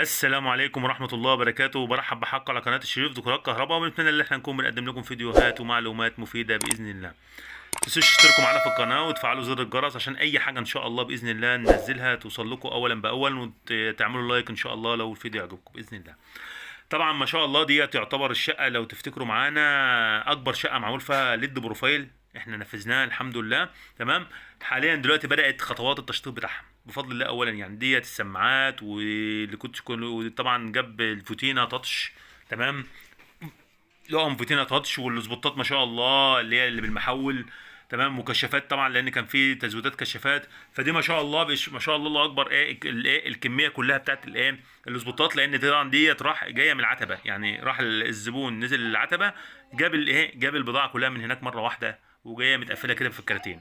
السلام عليكم ورحمة الله وبركاته. برحب بحق على قناة الشريف ديكورات كهرباء، ونتمنى ان احنا نكون بنقدم لكم فيديوهات ومعلومات مفيدة بإذن الله. متنسوش تشتركوا معنا في القناة وتفعلوا زر الجرس عشان أي حاجة إن شاء الله بإذن الله ننزلها توصل لكم أولا بأول، وتعملوا لايك إن شاء الله لو الفيديو عجبكم بإذن الله. طبعا ما شاء الله دي تعتبر الشقة، لو تفتكروا معانا، أكبر شقة معمول فيها ليد بروفايل. احنا نفذناها الحمد لله. تمام. حاليا دلوقتي بدأت خطوات التشطيب بتاعها بفضل الله. اولا يعني ديت السماعات واللي كنت طبعا جاب الفوتينا تاتش. تمام. لقوا فوتينا تاتش والسبوتات ما شاء الله اللي هي اللي بالمحول. تمام. وكشافات طبعا لان كان في تزويدات كشافات، فدي ما شاء الله ما شاء الله الله اكبر الكميه كلها بتاعت السبوتات، لان طبعا ديت راح جايه من العتبه، يعني راح الزبون نزل العتبه جاب جاب البضاعه كلها من هناك مره واحده، وجايه متقفله كده في الكراتين.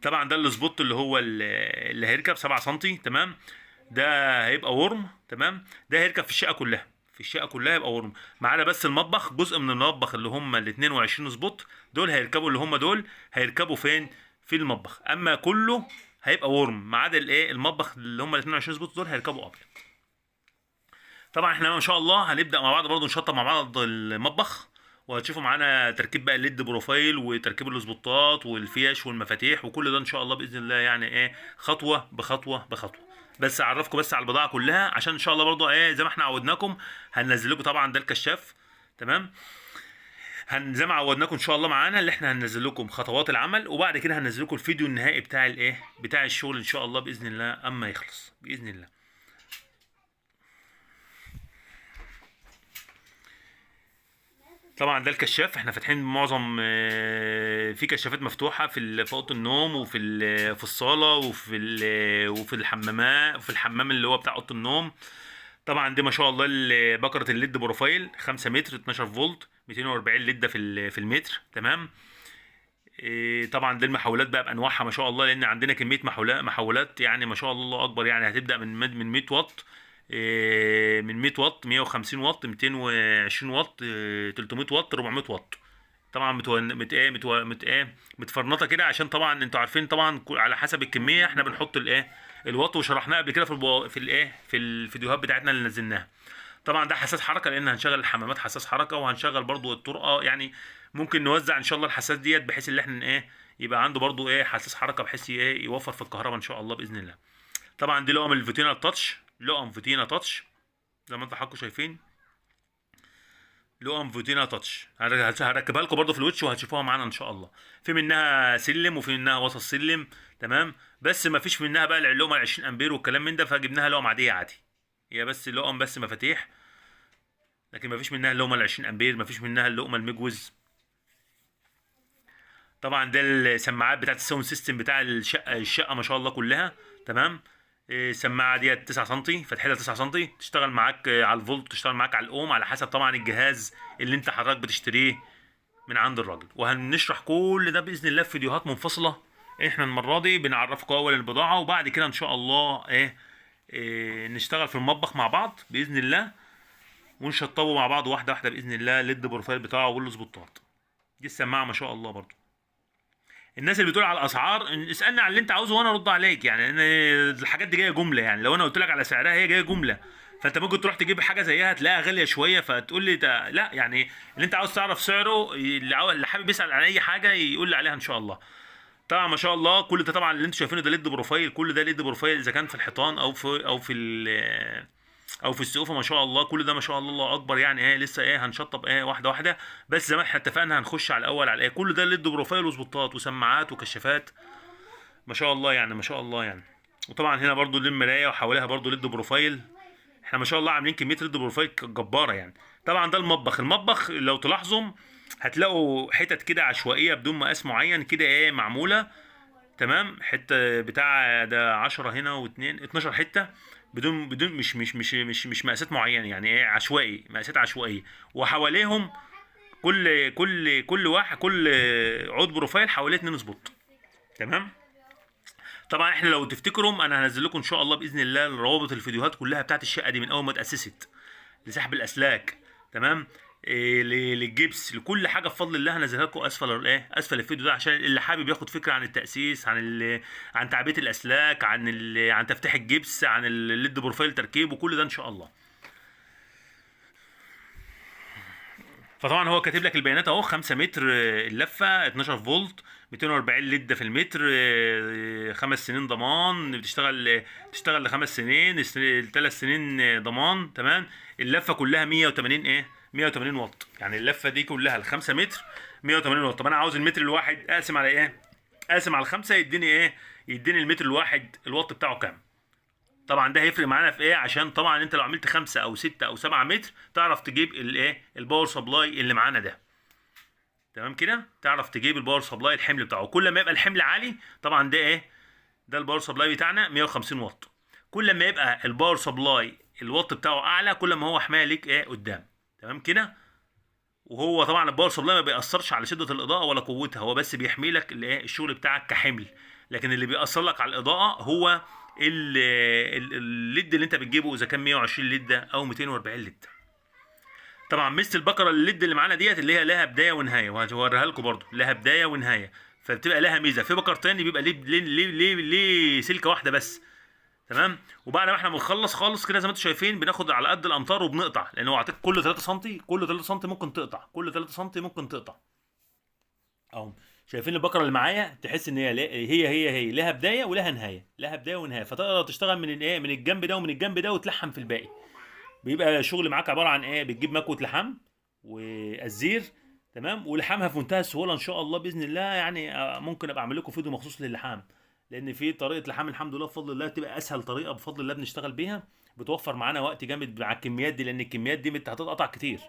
طبعا ده السبوت اللي هو اللي هيركب 7 سم. تمام. ده هيبقى ورم. تمام. ده هيركب في الشقه كلها، في الشقه كلها يبقى ورم، ما عدا بس المطبخ. جزء من المطبخ اللي هم ال 22 سبوت دول هيركبوا، اللي هم دول هيركبوا فين؟ في المطبخ. اما كله هيبقى ورم ما عدا المطبخ اللي هم ال 22 سبوت دول هيركبوا ابيض. طبعا احنا ما شاء الله هنبدا مع بعض برضو نشطب مع بعض المطبخ، وهتشوفوا معانا تركيب بقى الليد بروفايل وتركيب الاسبوتات والفيش والمفاتيح وكل ده ان شاء الله باذن الله، يعني خطوه بخطوه بخطوه. بس اعرفكم بس على البضاعه كلها عشان ان شاء الله برضو زي ما احنا عودناكم هننزل لكم طبعا ده الكشاف. تمام. زي ما عودناكم ان شاء الله معانا اللي احنا هننزل لكم خطوات العمل، وبعد كده هننزل لكم الفيديو النهائي بتاع بتاع الشغل ان شاء الله باذن الله اما يخلص باذن الله. طبعا ده الكشاف احنا فاتحين معظم في كشافات مفتوحه في اوضه النوم وفي في الصاله وفي الحمامات وفي الحمام اللي هو بتاع اوضه النوم. طبعا دي ما شاء الله بكره الليد بروفايل 5 متر 12 فولت 240 ليده في المتر. تمام. طبعا دي المحولات بقى بانواعها ما شاء الله، لان عندنا كميه محولات يعني ما شاء الله الله اكبر، يعني هتبدا من 100 واط، من 100 واط 150 واط 220 واط 300 واط 400 واط. طبعا متفرنطه كده، عشان طبعا انتوا عارفين طبعا على حسب الكميه احنا بنحط الواط، وشرحناه قبل كده في الفيديوهات بتاعتنا اللي نزلناها. طبعا ده حساس حركه، لان هنشغل الحمامات حساس حركه، وهنشغل برضو الطرقه، يعني ممكن نوزع ان شاء الله الحساس ديت بحيث ان احنا يبقى عنده برضو حساس حركه، بحيث يوفر في الكهرباء ان شاء الله باذن الله. طبعا دي لقم الفوتينا التاتش، لقم فوتينا تاتش زي ما انتوا حضراتكم شايفين، لقم فوتينا تاتش. هركبها لكم برضو في الوش وهتشوفوها معانا ان شاء الله. في منها سلم وفي منها وسط سلم. تمام. بس ما فيش منها بقى اللقمه ال 20 امبير والكلام من ده، فجبناها لقم عاديه عادي، هي بس لقم بس مفاتيح، لكن ما فيش منها اللقمه ال 20 امبير، ما فيش منها اللقمه المجوز. طبعا ده السماعات بتاعت الساوند سيستم بتاع الشقه ما شاء الله كلها. تمام. السماعه ديت 9 سم، فتحتها 9 سم، تشتغل معاك على الفولت، تشتغل معاك على الاوم، على حسب طبعا الجهاز اللي انت حضرتك بتشتريه من عند الراجل. وهنشرح كل ده باذن الله في فيديوهات منفصله. احنا المره دي بنعرفكم اول البضاعه، وبعد كده ان شاء الله نشتغل في المطبخ مع بعض باذن الله، ونشطبه مع بعض واحده واحده باذن الله، الليد بروفايل بتاعه والسبوتات. دي السماعه ما شاء الله برضو. الناس اللي بتقول على الاسعار اسالني على اللي انت عاوزه وانا ارد عليك، يعني ان الحاجات دي جايه جمله، يعني لو انا قلت لك على سعرها هي جايه جمله، فانت ممكن تروح تجيب حاجه زيها تلاقيها غاليه شويه فتقول لي لا، يعني اللي انت عاوز تعرف سعره، اللي حابب يسال عن اي حاجه يقول لي عليها ان شاء الله. طبعا ما شاء الله كل ده طبعا اللي انتوا شايفينه ده ليد بروفايل، كل ده ليد بروفايل اذا كان في الحيطان او في السقوفه ما شاء الله، كل ده ما شاء الله الله اكبر، يعني لسه هنشطب واحده واحده. بس زي ما احنا اتفقنا هنخش على الاول على كل ده ليد بروفايل وسبوتات وسماعات وكشافات ما شاء الله، يعني ما شاء الله يعني. وطبعا هنا برضو للمرايه وحواليها برضو ليد بروفايل. احنا ما شاء الله عاملين كميه ليد بروفايل جباره يعني. طبعا ده المطبخ لو تلاحظوا هتلاقوا حتت كده عشوائيه بدون مقاس معين كده معموله. تمام. حته بتاع ده 10 هنا و2 12 حته بدون مش مقاسات معينه، يعني عشوائي، مقاسات عشوائيه، وحواليهم كل عود بروفايل حواليه 2 سبوت. تمام. طبعا احنا لو تفتكروا انا هنزل لكم ان شاء الله باذن الله روابط الفيديوهات كلها بتاعت الشقه دي من اول ما اتاسست لسحب الاسلاك. تمام. للجبس، لكل حاجه بفضل الله هنزلها لكم اسفل الفيديو ده، عشان اللي حابب ياخد فكره عن التاسيس، عن تعبئه الاسلاك، عن تفتيح الجبس، عن الليد بروفايل تركيب، وكل ده ان شاء الله. فطبعا هو كاتب لك البيانات اهو: 5 متر اللفه، 12 فولت، 240 لده في المتر، 5 سنين ضمان، تشتغل لخمس سنين، 3 سنين ضمان. تمام. اللفه كلها 180 180 واط، يعني اللفه دي كلها ال 5 متر 180 واط. طب انا عاوز المتر الواحد اقسم على اقسم على 5 يديني يديني المتر الواحد الواط بتاعه كام. طبعا ده هيفرق معانا في عشان طبعا انت لو عملت 5 او 6 او 7 متر تعرف تجيب الباور سبلاي اللي معانا ده. تمام كده، تعرف تجيب الباور سبلاي الحمل بتاعه. كل ما يبقى الحمل عالي طبعا ده ده الباور سبلاي بتاعنا 150 واط. كل ما يبقى الباور سبلاي الواط بتاعه اعلى كل ما هو حمايه ليك قدام. تمام كده. وهو طبعا الباور سبلاي ما بيأثرش على شدة الإضاءة ولا قوتها، هو بس بيحمي لك الشغل بتاعك كحمل. لكن اللي بيأثر لك على الإضاءة هو الليد اللي انت بتجيبه، اذا كان 120 لده او 240 لده. طبعا ميزه البقره الليد اللي معانا ديت اللي هي لها بدايه ونهايه، وهوريها لكم برضو لها بدايه ونهايه، فبتبقى لها ميزه. في بقر تاني بيبقى ليه سلكه واحده بس. تمام. وبعد ما احنا بنخلص خالص كده زي ما انتم شايفين بناخد على قد الامتار وبنقطع، لان هو عطيك كل 3 سم، كل 3 سم ممكن تقطع، كل 3 سم ممكن تقطع اهو. شايفين البقره اللي معايا؟ تحس ان هي لها بدايه ولها نهايه، لها بدايه ونهايه، فتقدر تشتغل من من الجنب ده ومن الجنب ده وتلحم في الباقي. بيبقى شغل معاك عباره عن بتجيب مكوه لحام والزير. تمام. ولحامها في منتهى السهوله ان شاء الله باذن الله. يعني ممكن ابقى اعمل لكم فيديو مخصوص للحام، لان في طريقه لحام الحمد لله بفضل الله تبقى اسهل طريقه بفضل الله بنشتغل بيها، بتوفر معانا وقت جامد مع الكميات دي، لان الكميات دي انت هتتقطع كتير.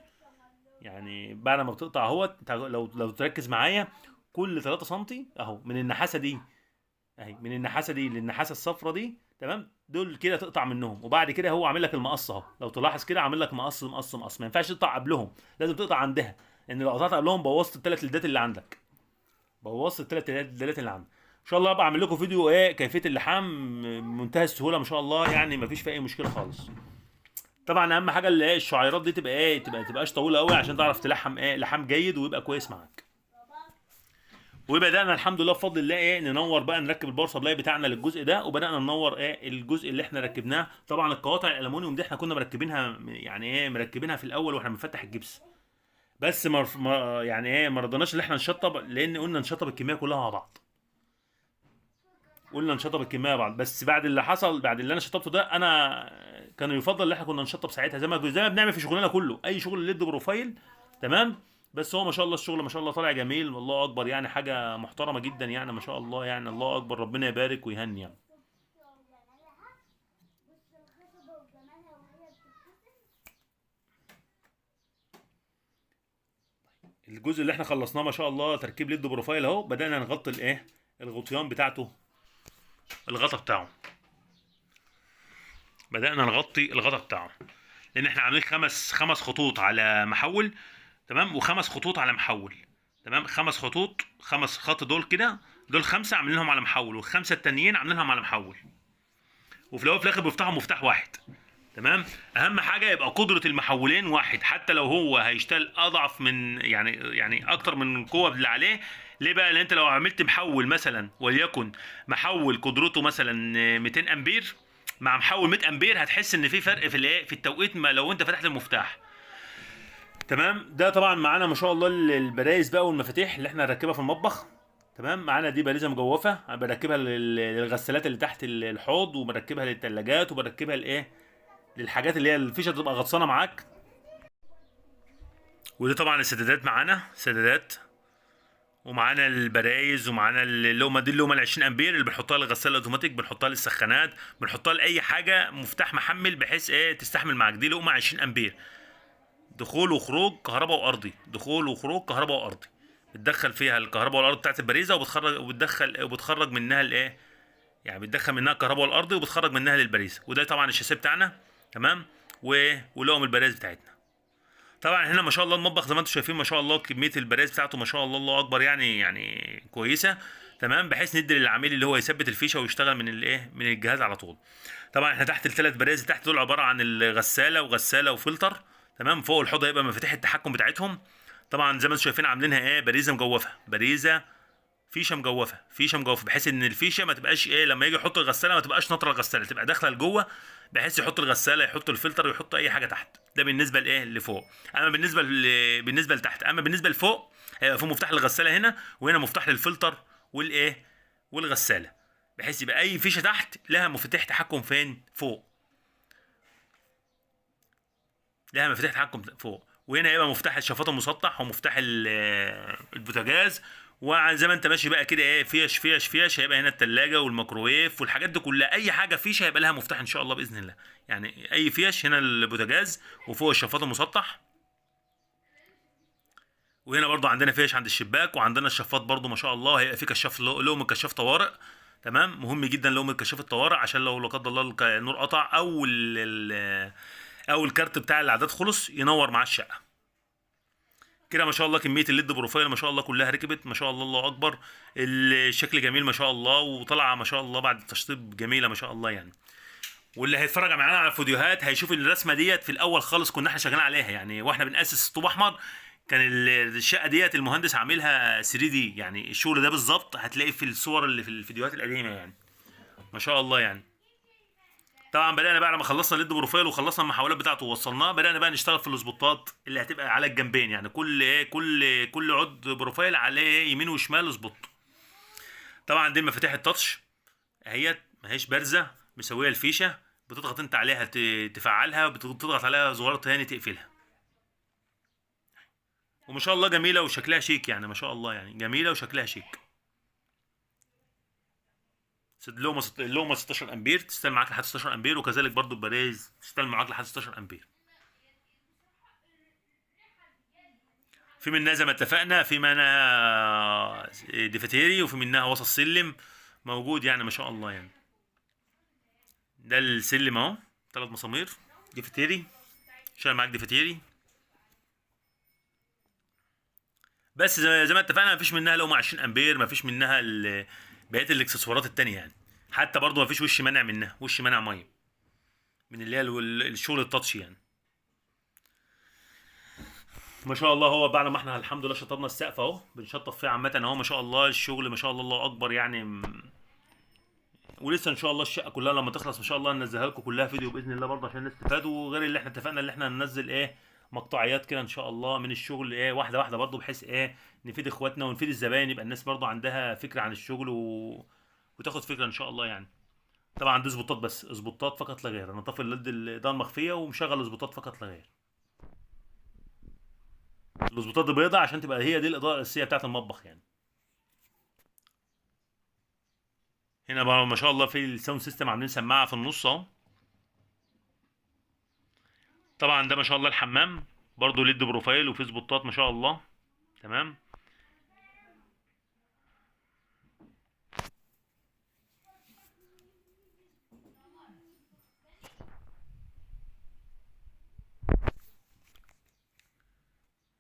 يعني بعد ما بتقطع اهوت لو تركز معايا كل 3 سم اهو من النحاسه دي اهي، من النحاسه دي للنحاسه الصفرا دي. تمام. دول كده تقطع منهم، وبعد كده هو عامل لك المقص اهو. لو تلاحظ كده عامل لك مقص مقص مقص، ما ينفعش تقطع قبلهم، لازم تقطع عندها، لان لو قطعت قبلهم بوظت الثلاث لدات اللي عندك، بوظت الثلاث لدات اللي عندك. ان شاء الله ابقى اعمل لكم فيديو كيفيه اللحام بمنتهى السهوله ما شاء الله، يعني ما فيش فيه اي مشكله خالص. طبعا اهم حاجه اللي الشعيرات دي تبقى تبقاش طويله قوي عشان تعرف تلحم لحام جيد ويبقى كويس معاك. وبدانا الحمد لله بفضل الله ننور بقى، نركب الباور سبلاي بتاعنا للجزء ده، وبدانا ننور الجزء اللي احنا ركبناه. طبعا القواطع الالومنيوم دي احنا كنا مركبينها، يعني مركبينها في الاول واحنا بنفتح الجبس، بس يعني ما رضناش ان احنا نشطب، لان قلنا نشطب الكميه كلها مع بعض، قلنا نشطب الكميه مع بعض. بس بعد اللي حصل، بعد اللي انا شطبته ده، انا كان يفضل ان احنا كنا نشطب ساعتها زي ما بنعمل في شغلنا كله، اي شغل ليد بروفايل. تمام. بس هو ما شاء الله الشغل ما شاء الله طالع جميل والله اكبر، يعني حاجه محترمه جدا يعني ما شاء الله، يعني الله اكبر، ربنا يبارك ويهني يعني. الجزء اللي احنا خلصناه ما شاء الله تركيب ليد بروفايل اهو، بدانا نغطي الغطيان بتاعته، الغطا بتاعه، بدانا نغطي الغطا بتاعه، لان احنا عاملين خمس خطوط على محول. تمام. وخمس خطوط على محول. تمام. 5 خطوط، 5 خط دول كده، دول 5 عاملينهم على محول، والخمسه التانيين عاملينهم على محول، وفي الاول وفي الاخر بيفتحوا مفتاح واحد. تمام. اهم حاجه يبقى قدره المحولين واحد، حتى لو هو هيشتغل اضعف من يعني اكتر من القوه اللي عليه. ليه بقى؟ لان انت لو عملت محول مثلا وليكن محول قدرته مثلا 200 امبير مع محول 100 امبير، هتحس ان في فرق في التوقيت ما لو انت فتحت المفتاح. تمام. ده طبعا معانا ما شاء الله البرايز بقى والمفاتيح اللي احنا هنركبها في المطبخ. تمام. معانا دي باريزه مجوفه بركبها للغسالات اللي تحت الحوض، وبركبها للثلاجات، وبركبها للحاجات اللي هي الفيشه تبقى غطسانه معاك. ودي طبعا السدادات، معانا سدادات، ومعانا البرايز، ومعانا اللومه دي، اللومه ال 20 امبير اللي بنحطها للغساله الاوتوماتيك، بنحطها للسخانات، بنحطها لاي حاجه مفتاح محمل بحيث تستحمل معاك. دي لومه 20 امبير، دخول وخروج كهرباء وارضي، دخول وخروج كهرباء وارضي، بتدخل فيها الكهرباء والارض بتاعت البريزه، وبتخرج منها يعني بتدخل منها الكهرباء والارضي وبتخرج منها للبريزه. وده طبعا الشاسيه بتاعنا. تمام. ولقم البرايز بتاعتنا. طبعا هنا ما شاء الله المطبخ زي ما انتم شايفين ما شاء الله كميه البرايز بتاعته ما شاء الله الله اكبر، يعني كويسه. تمام. بحيث ندي للعميل اللي هو يثبت الفيشه ويشتغل من من الجهاز على طول. طبعا احنا تحت الثلاث برايز تحت دول عباره عن الغساله وغساله وفلتر. تمام. فوق الحوض هيبقى مفاتيح التحكم بتاعتهم. طبعا زي ما انتم شايفين عاملينها ايه، باريزه مجوفه، باريزه فيشه مجوفه، فيشه مجوفه، بحيث ان الفيشه ما تبقاش ايه لما يجي يحط الغساله ما تبقاش ناطره الغساله، تبقى داخله لجوه، بحيث يحط الغساله، يحط الفلتر، يحط اي حاجه تحت. ده بالنسبه لايه لفوق. اما بالنسبه لتحت، اما بالنسبه لفوق هيبقى في مفتاح للغساله هنا، وهنا مفتاح للفلتر والايه والغساله، بحيث يبقى اي فيشه تحت لها مفتاح تحكم فين فوق، لها مفاتيح تحكم فوق. وهنا يبقى مفتاح الشفاط المسطح ومفتاح البوتاجاز. وزي ما انت ماشي بقى كده ايه، فيش فيش فيش، هيبقى هنا التلاجة والميكروويف والحاجات دي كلها، اي حاجه فيش هيبقى لها مفتاح ان شاء الله باذن الله. يعني اي فيش، هنا البوتاجاز وفوق الشفاط المسطح. وهنا برضو عندنا فيش عند الشباك، وعندنا الشفاط برضو ما شاء الله هيبقى في كشاف لهم كشاف طوارئ. تمام، مهم جدا لهم كشاف الطوارئ، عشان لو لا قدر الله النور قطع او الكارت بتاع الاعداد خلص ينور معاه الشقه. كده ما شاء الله كميه الليد بروفايل ما شاء الله كلها ركبت، ما شاء الله الله اكبر. الشكل جميل ما شاء الله، وطالعه ما شاء الله بعد التشطيب جميله ما شاء الله يعني. واللي هيتفرج معانا على الفيديوهات هيشوف ان الرسمه ديت في الاول خالص كنا احنا شغالين عليها، يعني واحنا بناسس طوب احمر كان الشقه ديت المهندس عاملها 3 دي، يعني الشغل ده بالظبط هتلاقيه في الصور اللي في الفيديوهات القديمه يعني. ما شاء الله يعني. طبعا بدانا بقى لما خلصنا الليد بروفايل وخلصنا المحاولات بتاعته ووصلناه، بدانا بقى نشتغل في الاسبوتات اللي هتبقى على الجنبين، يعني كل عود بروفايل عليه يمين وشمال سبوت. طبعا دي المفاتيح التاتش اهيت، ما هيش بارزه، مسويه الفيشه، بتضغط انت عليها تفعلها، بتضغط عليها زرار تاني تقفلها. وما شاء الله جميله وشكلها شيك، يعني ما شاء الله يعني جميله وشكلها شيك. اللومه 16 امبير تستلم معاك لحد 16 امبير، وكذلك برضو البرايز تستلم معاك لحد 16 امبير. في منها زي ما اتفقنا، في منها ديفاتيري، وفي منها وسط سلم موجود يعني ما شاء الله يعني. ده السلم اهو 3 مسامير ديفاتيري، شايل معاك ديفاتيري. بس زي ما اتفقنا مفيش منها لو 20 امبير، مفيش منها بقيه الاكسسوارات التانية يعني. حتى برضو مفيش وش منع منها، وش منع ميه من اللي هي الشغل التاتش يعني. ما شاء الله هو بعد ما احنا الحمد لله شطبنا السقف اهو، بنشطب فيه عامه اهو ما شاء الله الشغل ما شاء الله الله اكبر يعني. ولسه ان شاء الله الشقه كلها لما تخلص ان شاء الله ننزلها لكم كلها فيديو باذن الله برضه عشان نستفادوا، غير اللي احنا اتفقنا اللي احنا هننزل ايه مقطوعيات كده ان شاء الله من الشغل ايه واحده واحده برضه، بحيث ايه نفيد اخواتنا ونفيد الزباين، يبقى الناس برضه عندها فكره عن الشغل وتاخد فكره ان شاء الله يعني. طبعا دي سبوتات بس، سبوتات فقط لا غير. انا طافي الاضاءه المخفيه ومشغل سبوتات فقط لا غير. السبوتات دي بيضاء عشان تبقى هي دي الاضاءه الاساسيه بتاعت المطبخ يعني. هنا بقى ما شاء الله في الساوند سيستم عاملين سماعه في النص اهو. طبعا ده ما شاء الله الحمام برضو ليد بروفايل وفي سبوتات ما شاء الله. تمام.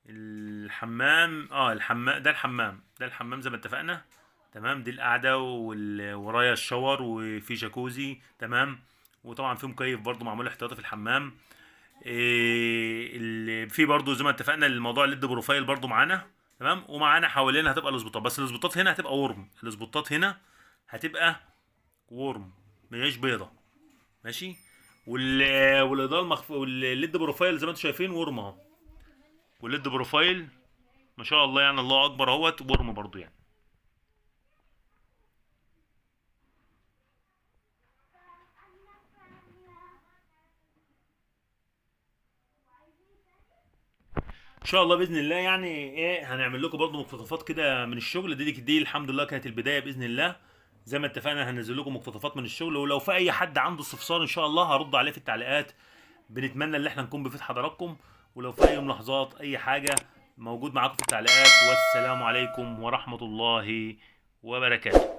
الحمام ده الحمام زي ما اتفقنا. تمام. دي القعده ورايا الشاور وفي جاكوزي. تمام. وطبعا في مكيف برضو معمول احتياطي في الحمام. اللي في برضو زي ما اتفقنا الموضوع الليد بروفايل برضو معانا. تمام. ومعانا حوالين هتبقى الاسبوتات، بس الاسبوتات هنا هتبقى ورم، الاسبوتات هنا هتبقى ورم مش بيضه. ماشي. والاضاءه والليد بروفايل زي ما انتم شايفين ورم اهو. والليد بروفايل ما شاء الله يعني الله اكبر اهوت ورم برضو يعني. ان شاء الله باذن الله يعني ايه هنعمل لكم برضو مقتطفات كده من الشغل دي الحمد لله كانت البدايه باذن الله. زي ما اتفقنا هننزل لكم مقتطفات من الشغل، ولو في اي حد عنده استفسار ان شاء الله هرد عليه في التعليقات. بنتمنى ان احنا نكون بفيد حضراتكم، ولو في اي ملاحظات اي حاجه موجود معاكم في التعليقات. والسلام عليكم ورحمه الله وبركاته.